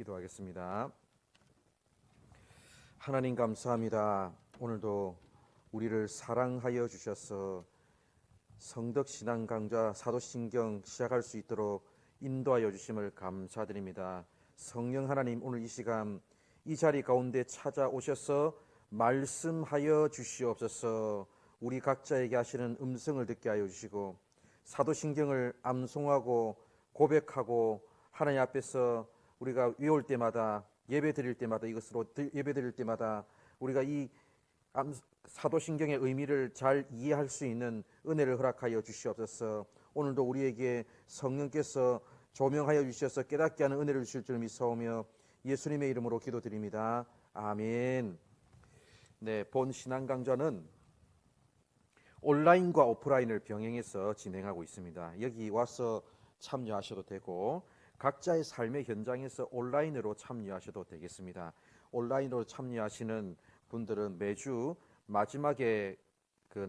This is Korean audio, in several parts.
기도하겠습니다. 하나님 감사합니다. 오늘도 우리를 사랑하여 주셔서 성덕 신앙 강좌 사도신경 시작할 수 있도록 인도하여 주심을 감사드립니다. 성령 하나님, 오늘 이 시간 이 자리 가운데 찾아오셔서 말씀하여 주시옵소서. 우리 각자에게 하시는 음성을 듣게 하여 주시고 사도신경을 암송하고 고백하고 하나님 앞에서 우리가 외울 때마다 예배 드릴 때마다 이것으로 예배 드릴 때마다 우리가 이 사도신경의 의미를 잘 이해할 수 있는 은혜를 허락하여 주시옵소서. 오늘도 우리에게 성령께서 조명하여 주셔서 깨닫게 하는 은혜를 주실 줄 믿사오며 예수님의 이름으로 기도드립니다. 아멘. 네, 본 신앙 강좌는 온라인과 오프라인을 병행해서 진행하고 있습니다. 여기 와서 참여하셔도 되고 각자의 삶의 현장에서 온라인으로 참여하셔도 되겠습니다. 온라인으로 참여하시는 분들은 매주 마지막에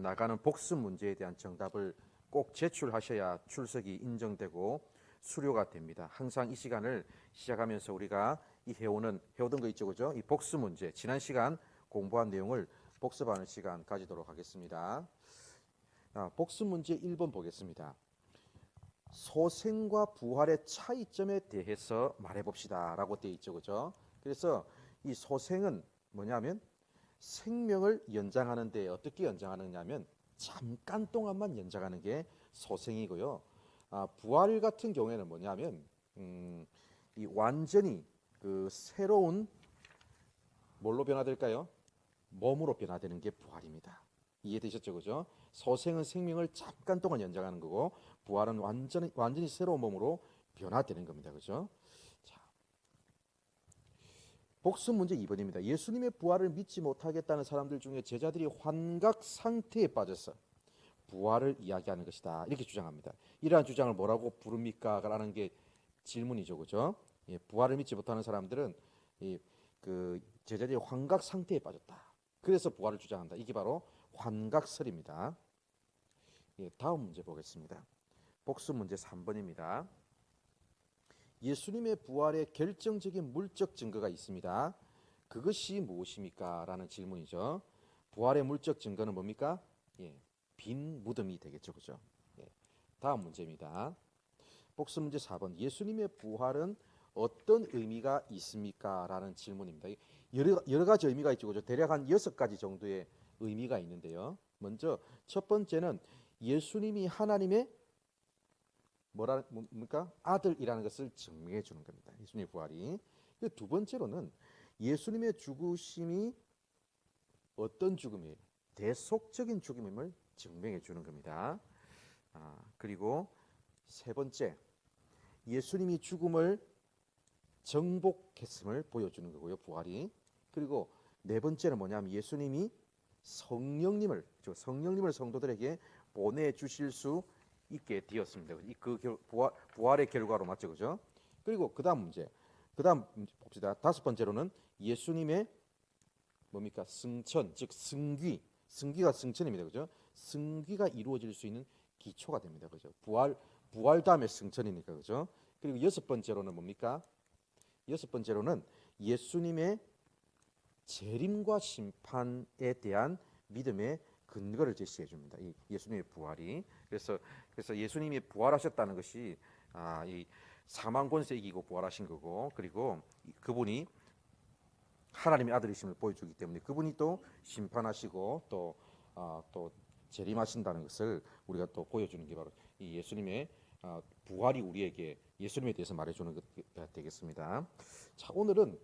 나가는 복습 문제에 대한 정답을 꼭 제출하셔야 출석이 인정되고 수료가 됩니다. 항상 이 시간을 시작하면서 우리가 해오던 거 있죠, 그죠? 이 복습 문제, 지난 시간 공부한 내용을 복습하는 시간 가지도록 하겠습니다. 복습 문제 1번 보겠습니다. 소생과 부활의 차이점에 대해서 말해봅시다 라고 되어 있죠, 그죠? 그래서 이 소생은 뭐냐면 생명을 연장하는데 어떻게 연장하느냐면 잠깐 동안만 연장하는 게 소생이고요. 부활 같은 경우에는 뭐냐면 이 완전히 새로운 뭘로 변화될까요? 몸으로 변화되는 게 부활입니다. 이해되셨죠, 그죠? 소생은 생명을 잠깐 동안 연장하는 거고 부활은 완전히 새로운 몸으로 변화되는 겁니다, 그죠? 자, 복습 문제 2번입니다. 예수님의 부활을 믿지 못하겠다는 사람들 중에 제자들이 환각 상태에 빠져서 부활을 이야기하는 것이다, 이렇게 주장합니다. 이러한 주장을 뭐라고 부릅니까? 라는 게 질문이죠, 그죠? 예, 부활을 믿지 못하는 사람들은 제자들이 환각 상태에 빠졌다, 그래서 부활을 주장한다. 이게 바로 환각설입니다. 예, 다음 문제 보겠습니다. 복습 문제 3번입니다. 예수님의 부활에 결정적인 물적 증거가 있습니다. 그것이 무엇입니까? 라는 질문이죠. 부활의 물적 증거는 뭡니까? 예, 빈 무덤이 되겠죠, 그죠? 예, 다음 문제입니다. 복습 문제 4번. 예수님의 부활은 어떤 의미가 있습니까? 라는 질문입니다. 여러 가지 의미가 있죠, 그죠? 대략 한 6가지 정도의 의미가 있는데요. 먼저 첫 번째는 예수님이 하나님의 뭡니까? 아들이라는 것을 증명해 주는 겁니다. 예수님의 부활이. 두 번째로는 예수님의 죽으심이 어떤 죽음이에요? 대속적인 죽음임을 증명해 주는 겁니다. 그리고 세 번째, 예수님이 죽음을 정복했음을 보여주는 거고요, 부활이. 그리고 네 번째는 뭐냐면 예수님이 성령님을 성도들에게 보내주실 수 있게 되었습니다. 부활의 결과로 맞죠, 그죠? 그리고 그다음 봅시다. 다섯 번째로는 예수님의 뭡니까? 승천, 즉 승기가 승천입니다, 그죠? 승기가 이루어질 수 있는 기초가 됩니다, 그죠? 부활 다음에 승천이니까, 그죠? 그리고 여섯 번째로는 뭡니까? 여섯 번째로는 예수님의 재림과 심판에 대한 믿음의 근거를 제시해 줍니다. 이 예수님의 부활이. 그래서 예수님이 부활하셨다는 것이 이 사망 권세 이기고 부활하신 거고, 그리고 그분이 하나님의 아들이심을 보여주기 때문에 그분이 또 심판하시고 또 재림하신다는 것을 우리가 또 보여주는 게 바로 이 예수님의 부활이 우리에게 예수님에 대해서 말해주는 것 되겠습니다. 자, 오늘은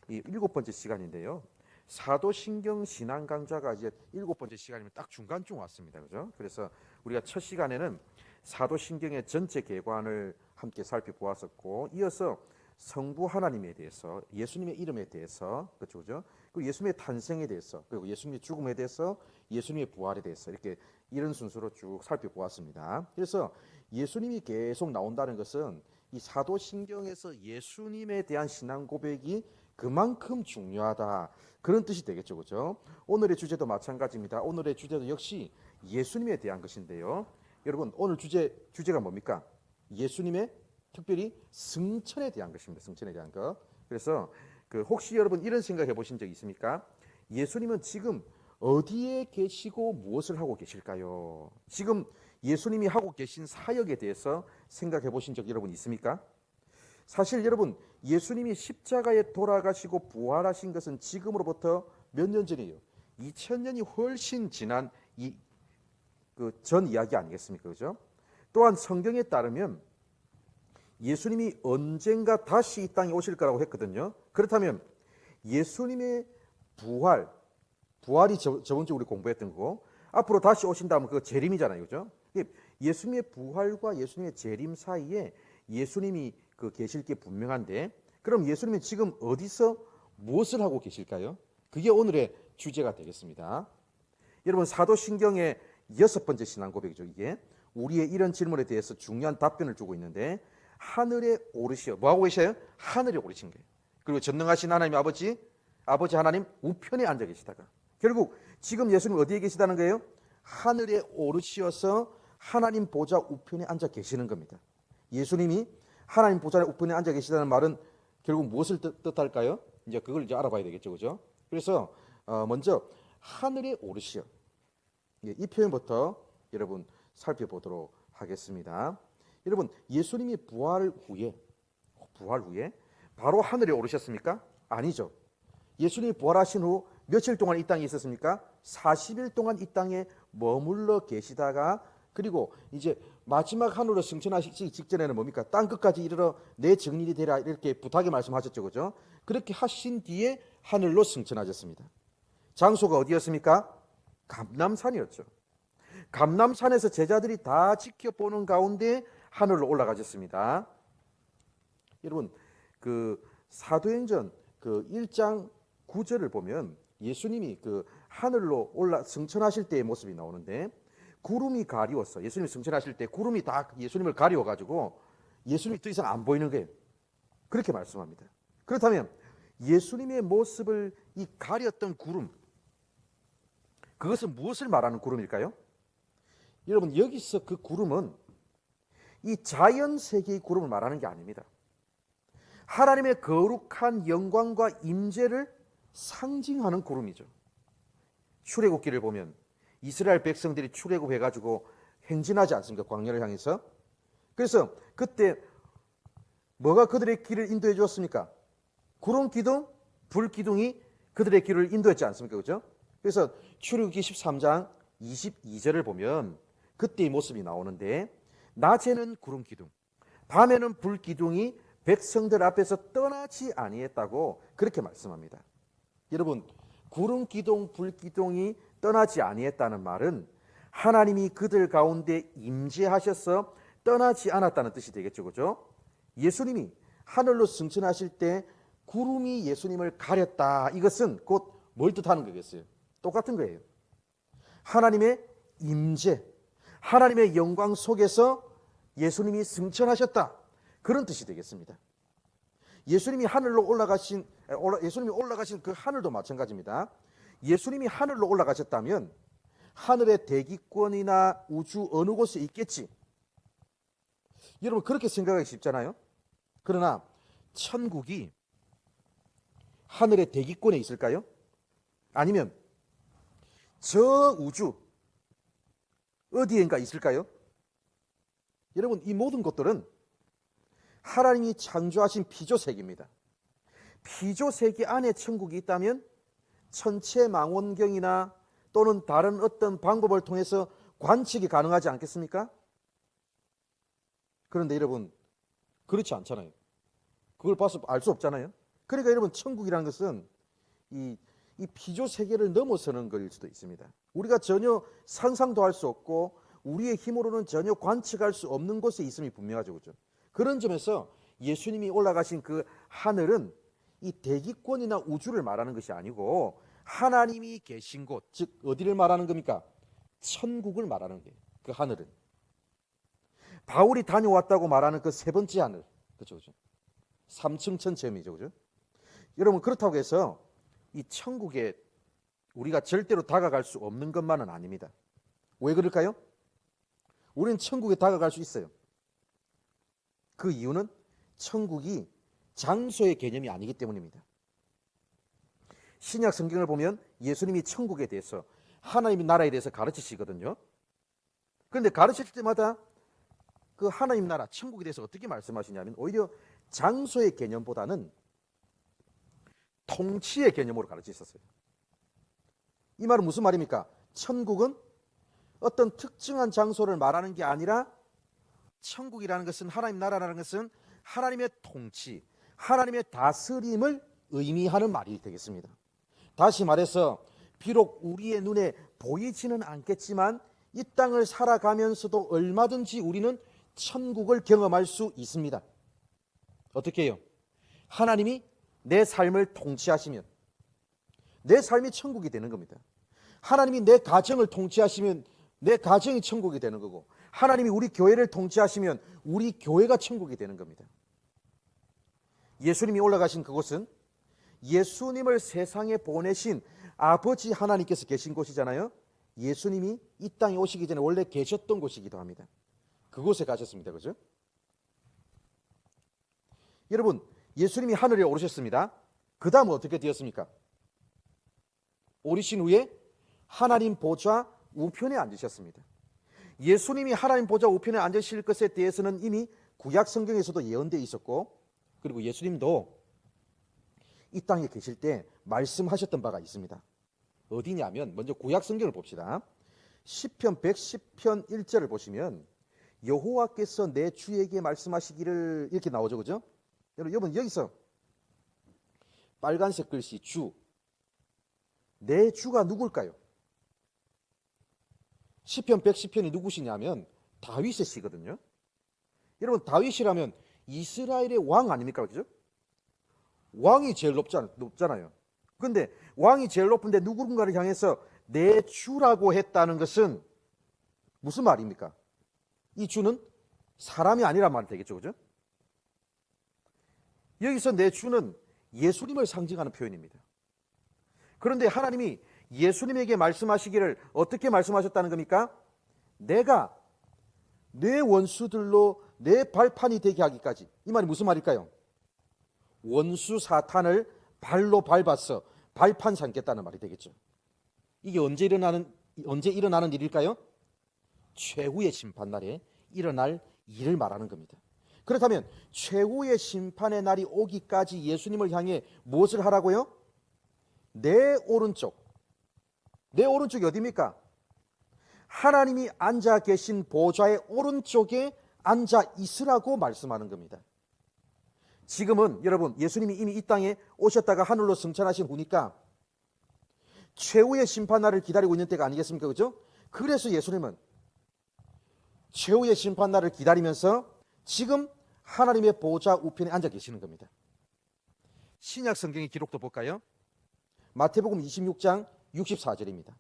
이 7번째 시간인데요. 사도신경 신앙 강좌가 이제 7번째 시간이면 딱 중간쯤 왔습니다, 그죠? 그래서 우리가 첫 시간에는 사도신경의 전체 개관을 함께 살펴보았었고, 이어서 성부 하나님에 대해서, 예수님의 이름에 대해서, 그렇죠? 그리고 예수님의 탄생에 대해서, 그리고 예수님의 죽음에 대해서, 예수님의 부활에 대해서 이렇게 이런 순서로 쭉 살펴보았습니다. 그래서 예수님이 계속 나온다는 것은 이 사도신경에서 예수님에 대한 신앙 고백이 그만큼 중요하다, 그런 뜻이 되겠죠, 그렇죠? 오늘의 주제도 마찬가지입니다. 오늘의 주제도 역시 예수님에 대한 것인데요. 여러분, 오늘 주제가 뭡니까? 예수님의 특별히 승천에 대한 것입니다. 승천에 대한 것. 그래서 혹시 여러분 이런 생각해 보신 적 있습니까? 예수님은 지금 어디에 계시고 무엇을 하고 계실까요? 지금 예수님이 하고 계신 사역에 대해서 생각해 보신 적 여러분 있습니까? 사실 여러분, 예수님이 십자가에 돌아가시고 부활하신 것은 지금으로부터 몇 년 전이에요? 2000년이 훨씬 지난 전 이야기 아니겠습니까? 그죠? 또한 성경에 따르면 예수님이 언젠가 다시 이 땅에 오실 거라고 했거든요. 그렇다면 예수님의 부활이 저번 주에 우리 공부했던 거고, 앞으로 다시 오신다면 그거 재림이잖아요. 그죠? 예수님의 부활과 예수님의 재림 사이에 예수님이 계실 게 분명한데, 그럼 예수님은 지금 어디서 무엇을 하고 계실까요? 그게 오늘의 주제가 되겠습니다. 여러분, 사도신경의 6번째 신앙 고백이죠. 이게 우리의 이런 질문에 대해서 중요한 답변을 주고 있는데, 하늘에 오르시어, 뭐하고 계셔요? 하늘에 오르신 거예요. 그리고 전능하신 하나님 아버지 하나님 우편에 앉아 계시다가 결국 지금 예수님 어디에 계시다는 거예요? 하늘에 오르시어서 하나님 보좌 우편에 앉아 계시는 겁니다. 예수님이 하나님 보좌 우편에 앉아 계시다는 말은 결국 무엇을 뜻할까요? 이제 그걸 이제 알아봐야 되겠죠, 그죠? 그래서 먼저 하늘에 오르시어, 이 표현부터 여러분 살펴보도록 하겠습니다. 여러분, 예수님이 부활 후에 바로 하늘에 오르셨습니까? 아니죠. 예수님이 부활하신 후 며칠 동안 이 땅에 있었습니까? 40일 동안 이 땅에 머물러 계시다가, 그리고 이제 마지막 하늘로 승천하시기 직전에는 뭡니까? 땅 끝까지 이르러 내 증인이 되라, 이렇게 부탁의 말씀하셨죠, 그죠? 그렇게 하신 뒤에 하늘로 승천하셨습니다. 장소가 어디였습니까? 감람산이었죠. 감람산에서 제자들이 다 지켜보는 가운데 하늘로 올라가셨습니다. 여러분, 사도행전 1장 9절을 보면 예수님이 하늘로 승천하실 때의 모습이 나오는데, 구름이 가리웠어. 예수님이 승천하실 때 구름이 다 예수님을 가리워가지고 예수님이 더 이상 안 보이는 거예요. 그렇게 말씀합니다. 그렇다면 예수님의 모습을 이 가렸던 구름, 그것은 무엇을 말하는 구름일까요? 여러분, 여기서 그 구름은 이 자연 세계의 구름을 말하는 게 아닙니다. 하나님의 거룩한 영광과 임재를 상징하는 구름이죠. 출애굽기를 보면 이스라엘 백성들이 출애굽해가지고 행진하지 않습니까? 광야를 향해서. 그래서 그때 뭐가 그들의 길을 인도해 주었습니까? 구름 기둥, 불 기둥이 그들의 길을 인도했지 않습니까? 그죠? 그래서 출애굽기 13장 22절을 보면 그때의 모습이 나오는데, 낮에는 구름 기둥, 밤에는 불 기둥이 백성들 앞에서 떠나지 아니했다고 그렇게 말씀합니다. 여러분, 구름 기둥, 불 기둥이 떠나지 아니했다는 말은 하나님이 그들 가운데 임재하셔서 떠나지 않았다는 뜻이 되겠죠, 그죠? 예수님이 하늘로 승천하실 때 구름이 예수님을 가렸다, 이것은 곧 뭘 뜻하는 거겠어요? 똑같은 거예요. 하나님의 임재, 하나님의 영광 속에서 예수님이 승천하셨다, 그런 뜻이 되겠습니다. 예수님이 올라가신 그 하늘도 마찬가지입니다. 예수님이 하늘로 올라가셨다면 하늘의 대기권이나 우주 어느 곳에 있겠지. 여러분, 그렇게 생각하기 쉽잖아요. 그러나 천국이 하늘의 대기권에 있을까요? 아니면 저 우주 어디엔가 있을까요? 여러분, 이 모든 것들은 하나님이 창조하신 피조세계입니다. 피조세계 안에 천국이 있다면 천체망원경이나 또는 다른 어떤 방법을 통해서 관측이 가능하지 않겠습니까? 그런데 여러분, 그렇지 않잖아요. 그걸 봐서 알 수 없잖아요. 그러니까 여러분, 천국이라는 것은 이 피조세계를 넘어서는 것일 수도 있습니다. 우리가 전혀 상상도 할 수 없고 우리의 힘으로는 전혀 관측할 수 없는 곳에 있음이 분명하죠, 그렇죠? 그런 점에서 예수님이 올라가신 그 하늘은 이 대기권이나 우주를 말하는 것이 아니고 하나님이 계신 곳, 즉 어디를 말하는 겁니까? 천국을 말하는 거예요. 그 하늘은 바울이 다녀왔다고 말하는 그 세 번째 하늘, 그렇죠, 그렇죠? 3층 천체음이죠, 그렇죠? 여러분, 그렇다고 해서 이 천국에 우리가 절대로 다가갈 수 없는 것만은 아닙니다. 왜 그럴까요? 우리는 천국에 다가갈 수 있어요. 그 이유는 천국이 장소의 개념이 아니기 때문입니다. 신약 성경을 보면 예수님이 천국에 대해서, 하나님의 나라에 대해서 가르치시거든요. 그런데 가르칠 때마다 그 하나님 나라, 천국에 대해서 어떻게 말씀하시냐면 오히려 장소의 개념보다는 통치의 개념으로 가르치셨어요. 이 말은 무슨 말입니까? 천국은 어떤 특정한 장소를 말하는 게 아니라, 천국이라는 것은, 하나님 나라라는 것은 하나님의 통치, 하나님의 다스림을 의미하는 말이 되겠습니다. 다시 말해서 비록 우리의 눈에 보이지는 않겠지만 이 땅을 살아가면서도 얼마든지 우리는 천국을 경험할 수 있습니다. 어떻게 해요? 하나님이 내 삶을 통치하시면 내 삶이 천국이 되는 겁니다. 하나님이 내 가정을 통치하시면 내 가정이 천국이 되는 거고, 하나님이 우리 교회를 통치하시면 우리 교회가 천국이 되는 겁니다. 예수님이 올라가신 그곳은 예수님을 세상에 보내신 아버지 하나님께서 계신 곳이잖아요. 예수님이 이 땅에 오시기 전에 원래 계셨던 곳이기도 합니다. 그곳에 가셨습니다. 그죠? 여러분, 예수님이 하늘에 오르셨습니다. 그 다음은 어떻게 되었습니까? 오르신 후에 하나님 보좌 우편에 앉으셨습니다. 예수님이 하나님 보좌 우편에 앉으실 것에 대해서는 이미 구약 성경에서도 예언되어 있었고, 그리고 예수님도 이 땅에 계실 때 말씀하셨던 바가 있습니다. 어디냐면 먼저 구약 성경을 봅시다. 시편 110편 1절을 보시면 여호와께서 내 주에게 말씀하시기를, 이렇게 나오죠. 그죠? 여러분 여기서 빨간색 글씨 주, 내 주가 누굴까요? 시편 110편이 누구시냐면 다윗의 시거든요. 여러분 다윗이라면 이스라엘의 왕 아닙니까? 그죠? 왕이 제일 높잖아요. 그런데 왕이 제일 높은데 누군가를 향해서 내 주라고 했다는 것은 무슨 말입니까? 이 주는 사람이 아니란 말이 되겠죠. 그죠? 여기서 내 주는 예수님을 상징하는 표현입니다. 그런데 하나님이 예수님에게 말씀하시기를 어떻게 말씀하셨다는 겁니까? 내가 내 원수들로 내 발판이 되게 하기까지. 이 말이 무슨 말일까요? 원수 사탄을 발로 밟아서 발판 삼겠다는 말이 되겠죠. 이게 언제 일어나는 일일까요? 최후의 심판날에 일어날 일을 말하는 겁니다. 그렇다면 최후의 심판의 날이 오기까지 예수님을 향해 무엇을 하라고요? 내 오른쪽이 어디입니까? 하나님이 앉아 계신 보좌의 오른쪽에 앉아 있으라고 말씀하는 겁니다. 지금은 여러분 예수님이 이미 이 땅에 오셨다가 하늘로 승천하신 후니까 최후의 심판날을 기다리고 있는 때가 아니겠습니까? 그죠? 그래서 예수님은 최후의 심판날을 기다리면서 지금 하나님의 보좌 우편에 앉아 계시는 겁니다. 신약 성경의 기록도 볼까요? 마태복음 26장 64절입니다.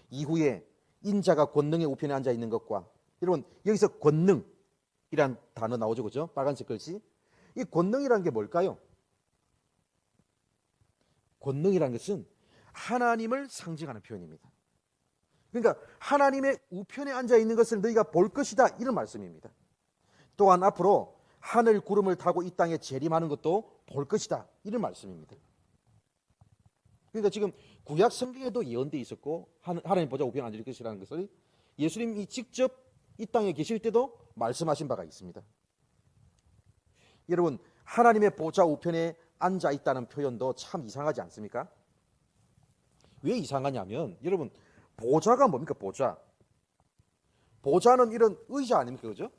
이후에 인자가 권능의 우편에 앉아 있는 것과, 여러분 여기서 권능이란 단어 나오죠. 그죠? 빨간색 글씨. 이 권능이라는 게 뭘까요? 권능이라는 것은 하나님을 상징하는 표현입니다. 그러니까 하나님의 우편에 앉아 있는 것을 너희가 볼 것이다, 이런 말씀입니다. 또한 앞으로 하늘 구름을 타고 이 땅에 재림하는 것도 볼 것이다, 이런 말씀입니다. 그러니까 지금 구약 성경에도 예언되어 있었고 하나님 보좌 우편에 앉을 것이라는 것을 예수님이 직접 이 땅에 계실 때도 말씀하신 바가 있습니다. 여러분 하나님의 보좌 우편에 앉아 있다는 표현도 참 이상하지 않습니까? 왜 이상하냐면 여러분 보좌가 뭡니까? 보좌는 이런 의자 아닙니까? 그죠?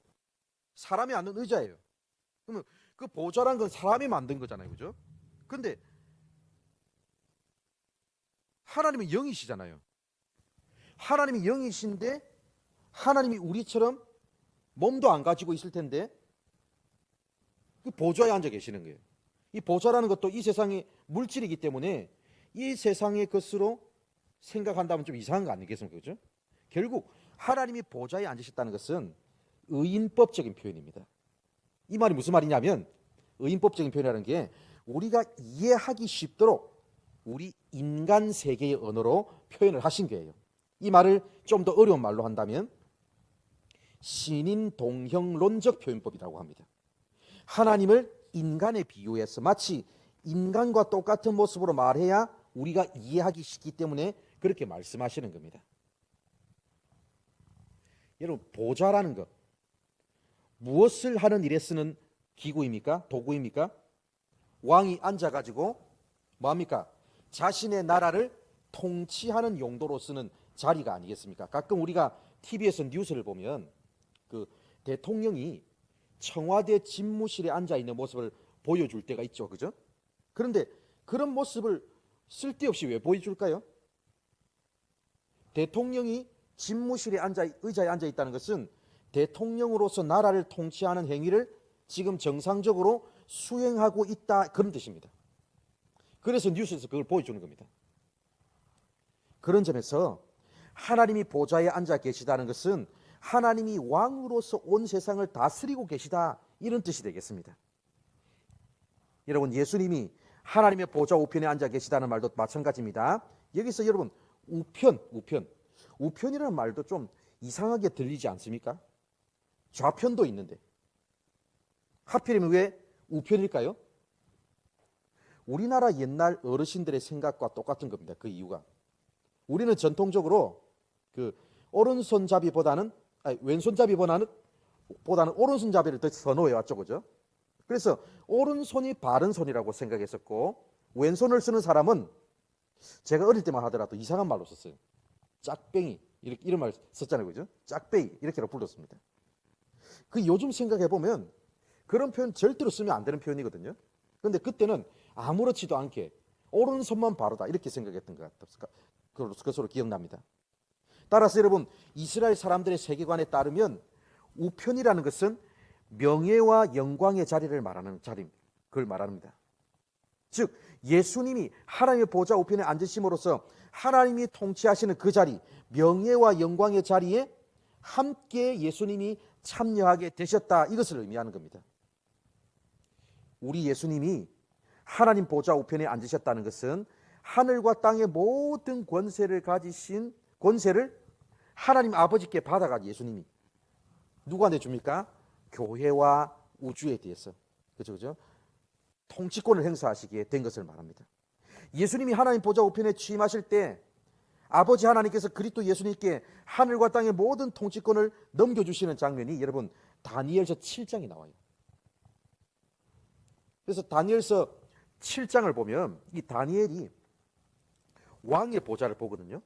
사람이 앉는 의자예요. 그러면 그 보좌란 건 사람이 만든 거잖아요. 그죠? 근데 하나님은 영이시잖아요. 하나님이 영이신데 하나님이 우리처럼 몸도 안 가지고 있을 텐데 그 보좌에 앉아 계시는 거예요. 이 보좌라는 것도 이 세상의 물질이기 때문에 이 세상의 것으로 생각한다면 좀 이상한 거 아니겠습니까? 그죠? 결국 하나님이 보좌에 앉으셨다는 것은 의인법적인 표현입니다. 이 말이 무슨 말이냐면 의인법적인 표현이라는 게 우리가 이해하기 쉽도록 우리 인간 세계의 언어로 표현을 하신 거예요. 이 말을 좀 더 어려운 말로 한다면 신인 동형론적 표현법이라고 합니다. 하나님을 인간에 비유해서 마치 인간과 똑같은 모습으로 말해야 우리가 이해하기 쉽기 때문에 그렇게 말씀하시는 겁니다. 여러분, 보좌라는 것, 무엇을 하는 일에 쓰는 기구입니까? 도구입니까? 왕이 앉아가지고 뭐합니까? 자신의 나라를 통치하는 용도로 쓰는 자리가 아니겠습니까? 가끔 우리가 TV에서 뉴스를 보면 그 대통령이 청와대 집무실에 앉아 있는 모습을 보여줄 때가 있죠, 그죠? 그런데 그런 모습을 쓸데없이 왜 보여줄까요? 대통령이 집무실에 의자에 앉아 있다는 것은 대통령으로서 나라를 통치하는 행위를 지금 정상적으로 수행하고 있다, 그런 뜻입니다. 그래서 뉴스에서 그걸 보여주는 겁니다. 그런 점에서 하나님이 보좌에 앉아 계시다는 것은 하나님이 왕으로서 온 세상을 다스리고 계시다, 이런 뜻이 되겠습니다. 여러분, 예수님이 하나님의 보좌 우편에 앉아 계시다는 말도 마찬가지입니다. 여기서 여러분, 우편이라는 말도 좀 이상하게 들리지 않습니까? 좌편도 있는데 하필이면 왜 우편일까요? 우리나라 옛날 어르신들의 생각과 똑같은 겁니다. 그 이유가, 우리는 전통적으로 그 오른손잡이보다는 왼손잡이보다는 오른손잡이를 더 선호해 왔죠, 그죠? 그래서 오른손이 바른 손이라고 생각했었고, 왼손을 쓰는 사람은 제가 어릴 때만 하더라도 이상한 말로 썼어요. 짝뱅이, 이런 말 썼잖아요, 그죠? 짝뱅이 이렇게로 불렀습니다. 그 요즘 생각해 보면 그런 표현 절대로 쓰면 안 되는 표현이거든요. 그런데 그때는 아무렇지도 않게 오른손만 바르다 이렇게 생각했던 것 같습니다. 그것으로 기억납니다. 따라서 여러분, 이스라엘 사람들의 세계관에 따르면 우편이라는 것은 명예와 영광의 자리를 말하는 자리입니다. 그걸 말합니다. 즉 예수님이 하나님의 보좌 우편에 앉으심으로써 하나님이 통치하시는 그 자리, 명예와 영광의 자리에 함께 예수님이 참여하게 되셨다, 이것을 의미하는 겁니다. 우리 예수님이 하나님 보좌 우편에 앉으셨다는 것은 하늘과 땅의 모든 권세를 가지신 권세를 하나님 아버지께 받아가 예수님이 누구한테 줍니까? 교회와 우주에 대해서, 그죠? 통치권을 행사하시기에 된 것을 말합니다. 예수님이 하나님 보좌 우편에 취임하실 때 아버지 하나님께서 그리스도 예수님께 하늘과 땅의 모든 통치권을 넘겨주시는 장면이 여러분 다니엘서 7장에 나와요. 그래서 다니엘서 7장을 보면 이 다니엘이 왕의 보좌를 보거든요,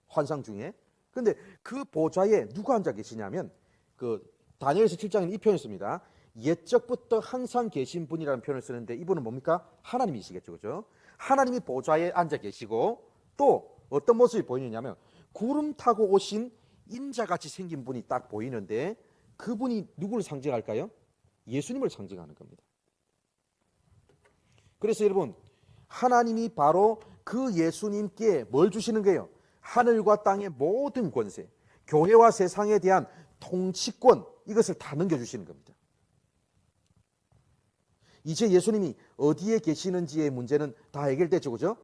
환상 중에. 그런데 그 보좌에 누가 앉아 계시냐면 그 다니엘서 7장에는 이 표현을 씁니다. 옛적부터 항상 계신 분이라는 표현을 쓰는데 이분은 뭡니까? 하나님이시겠죠, 그죠? 하나님이 보좌에 앉아 계시고 또 어떤 모습이 보이느냐면 구름 타고 오신 인자같이 생긴 분이 딱 보이는데 그분이 누구를 상징할까요? 예수님을 상징하는 겁니다. 그래서 여러분, 하나님이 바로 그 예수님께 뭘 주시는 거예요? 하늘과 땅의 모든 권세, 교회와 세상에 대한 통치권, 이것을 다 넘겨주시는 겁니다. 이제 예수님이 어디에 계시는지의 문제는 다 해결됐죠, 그죠?